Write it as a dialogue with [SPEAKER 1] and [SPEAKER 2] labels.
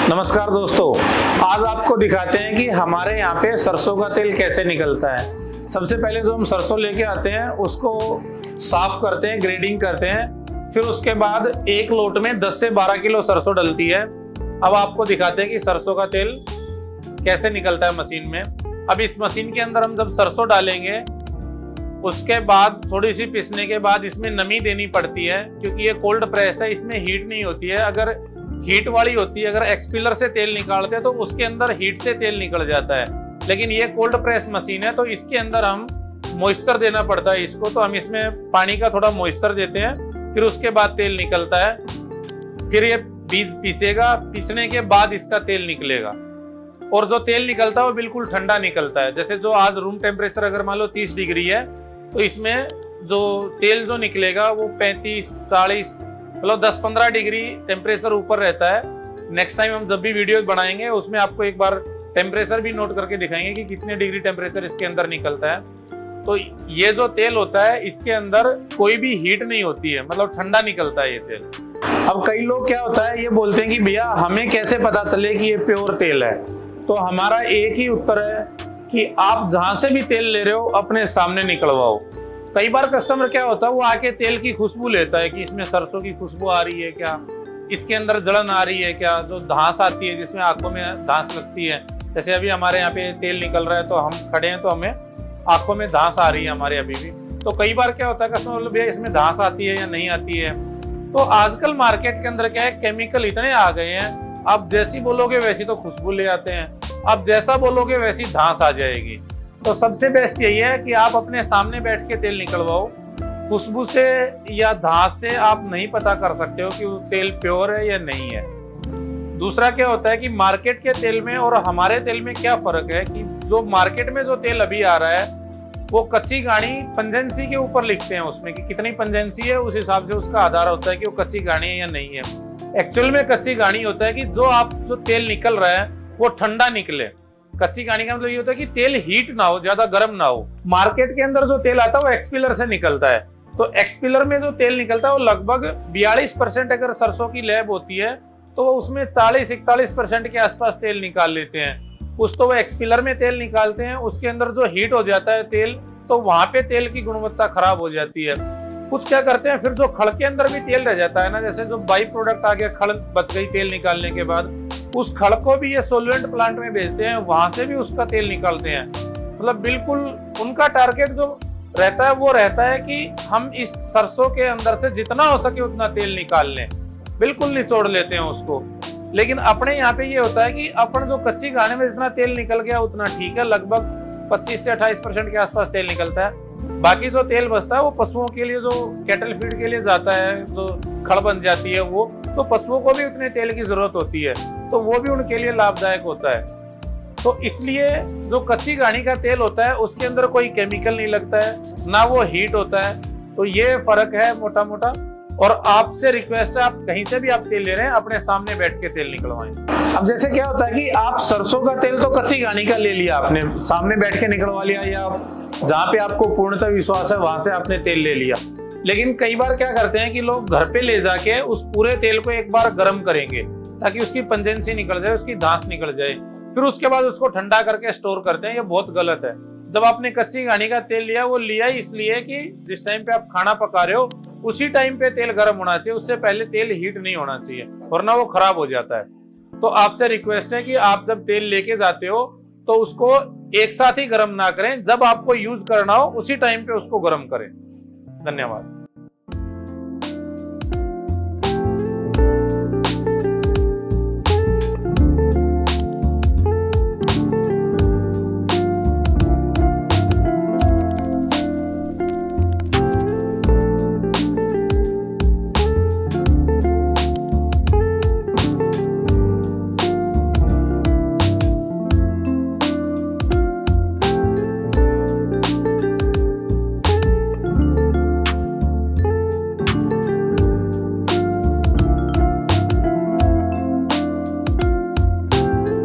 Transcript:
[SPEAKER 1] नमस्कार दोस्तों, आज आपको दिखाते हैं कि हमारे यहाँ पे सरसों का तेल कैसे निकलता है। सबसे पहले जो हम सरसों लेके आते हैं उसको साफ करते हैं, ग्रेडिंग करते हैं, फिर उसके बाद एक लोट में 10 से 12 किलो सरसों डलती है। अब आपको दिखाते हैं कि सरसों का तेल कैसे निकलता है मशीन में। अब इस मशीन के अंदर हम जब सरसों डालेंगे उसके बाद थोड़ी सी पिसने के बाद इसमें नमी देनी पड़ती है, क्योंकि ये कोल्ड प्रेस है, इसमें हीट नहीं होती है। अगर हीट वाली होती है, अगर एक्सपीलर से तेल निकालते हैं तो उसके अंदर हीट से तेल निकल जाता है, लेकिन ये कोल्ड प्रेस मशीन है तो इसके अंदर हम मॉइस्चर देना पड़ता है इसको। तो हम इसमें पानी का थोड़ा मॉइस्चर देते हैं, फिर उसके बाद तेल निकलता है। फिर ये बीज पीसेगा, पीसने के बाद इसका तेल निकलेगा, और जो तेल निकलता है वो बिल्कुल ठंडा निकलता है। जैसे जो आज रूम टेम्परेचर अगर मान लो 30 डिग्री है तो इसमें जो तेल जो निकलेगा वो 35-40 मतलब 10-15 डिग्री टेम्परेचर ऊपर रहता है। नेक्स्ट टाइम हम जब भी वीडियो बनाएंगे उसमें आपको एक बार टेम्परेचर भी नोट करके दिखाएंगे कि कितने डिग्री टेम्परेचर इसके अंदर निकलता है। तो ये जो तेल होता है इसके अंदर कोई भी हीट नहीं होती है, मतलब ठंडा निकलता है ये तेल। अब कई लोग क्या होता है ये बोलते हैं कि भैया हमें कैसे पता चले कि ये प्योर तेल है। तो हमारा एक ही उत्तर है कि आप जहां से भी तेल ले रहे हो अपने सामने निकलवाओ। कई बार कस्टमर क्या होता है वो आके तेल की खुशबू लेता है कि इसमें सरसों की खुशबू आ रही है क्या, इसके अंदर जलन आ रही है क्या, जो धांस आती है जिसमें आंखों में धांस लगती है। जैसे अभी हमारे यहाँ पे तेल निकल रहा है तो हम खड़े हैं तो हमें आंखों में धांस आ रही है हमारे अभी भी। तो कई बार क्या होता है कस्टमर बोले भैया इसमें धांस आती है या नहीं आती है। तो आजकल मार्केट के अंदर क्या है, केमिकल इतने आ गए हैं, आप जैसी बोलोगे वैसी तो खुशबू ले आते हैं, आप जैसा बोलोगे वैसी धांस आ जाएगी। तो सबसे बेस्ट यही है कि आप अपने सामने बैठ के तेल निकलवाओ। खुशबू से या धांस से आप नहीं पता कर सकते हो कि वो तेल प्योर है या नहीं है। दूसरा क्या होता है कि मार्केट के तेल में और हमारे तेल में क्या फर्क है कि जो मार्केट में जो तेल अभी आ रहा है वो कच्ची घानी पंजेंसी के ऊपर लिखते हैं, उसमें कि कितनी पंजेंसी है उस हिसाब से उसका आधार होता है कि वो कच्ची घानी है या नहीं है। एक्चुअल में कच्ची घानी होता है कि जो तेल निकल रहा है वो ठंडा निकले। कच्ची घानी का मतलब ये होता है कि तेल हीट ना हो, ज्यादा गर्म ना हो। मार्केट के अंदर जो तेल आता है वो एक्सपीलर से निकलता है, तो एक्सपीलर में जो तेल निकलता है वो लगभग 42% अगर सरसों की लैब होती है तो वो उसमें 40-41% के आसपास तेल निकाल लेते हैं। कुछ तो वो एक्सपीलर में तेल निकालते हैं, उसके अंदर जो हीट हो जाता है तेल तो वहां पे तेल की गुणवत्ता खराब हो जाती है। कुछ क्या करते हैं फिर जो खड़ के अंदर भी तेल रह जाता है ना, जैसे जो बाई प्रोडक्ट आ गया, खड़ बच गई तेल निकालने के बाद, उस खड़ को भी ये सोलवेंट प्लांट में भेजते हैं, वहां से भी उसका तेल निकालते हैं। मतलब बिल्कुल उनका टारगेट जो रहता है वो रहता है कि हम इस सरसों के अंदर से जितना हो सके उतना तेल निकाल लें, बिल्कुल निचोड़ लेते हैं उसको। लेकिन अपने यहाँ पे ये होता है कि अपन जो कच्ची घानी में जितना तेल निकल गया उतना ठीक है, लगभग 25 से 28% के आसपास तेल निकलता है। बाकी जो तेल बचता है वो पशुओं के लिए, जो कैटल फीड के लिए जाता है, जो खड़ बन जाती है वो, तो पशुओं को भी उतने तेल की जरूरत होती है, तो वो भी उनके लिए लाभदायक होता है। तो इसलिए जो कच्ची घानी का तेल होता है उसके अंदर कोई केमिकल नहीं लगता है, ना वो हीट होता है। तो ये फर्क है मोटा मोटा। और आपसे रिक्वेस्ट है, आप कहीं से भी आप तेल ले रहे हैं अपने सामने बैठ के तेल निकलवाएं। अब जैसे क्या होता है कि आप सरसों का तेल तो कच्ची घानी का ले लिया, आपने सामने बैठ के निकलवा लिया, या जहाँ पे आपको पूर्णतः विश्वास है वहां से आपने तेल ले लिया। लेकिन कई बार क्या करते हैं कि लोग घर पे ले जाके उस पूरे तेल को एक बार गर्म करेंगे ताकि उसकी पंजेंसी निकल जाए, उसकी धांस निकल जाए, फिर उसके बाद उसको ठंडा करके स्टोर करते हैं। ये बहुत गलत है। जब आपने कच्ची घानी का तेल लिया वो लिया इसलिए कि जिस टाइम पे आप खाना पका रहे हो उसी टाइम पे तेल गर्म होना चाहिए, उससे पहले तेल हीट नहीं होना चाहिए, वरना वो खराब हो जाता है। तो आपसे रिक्वेस्ट है कि आप जब तेल लेके जाते हो तो उसको एक साथ ही गर्म ना करें, जब आपको यूज करना हो उसी टाइम पे उसको गर्म करें। धन्यवाद।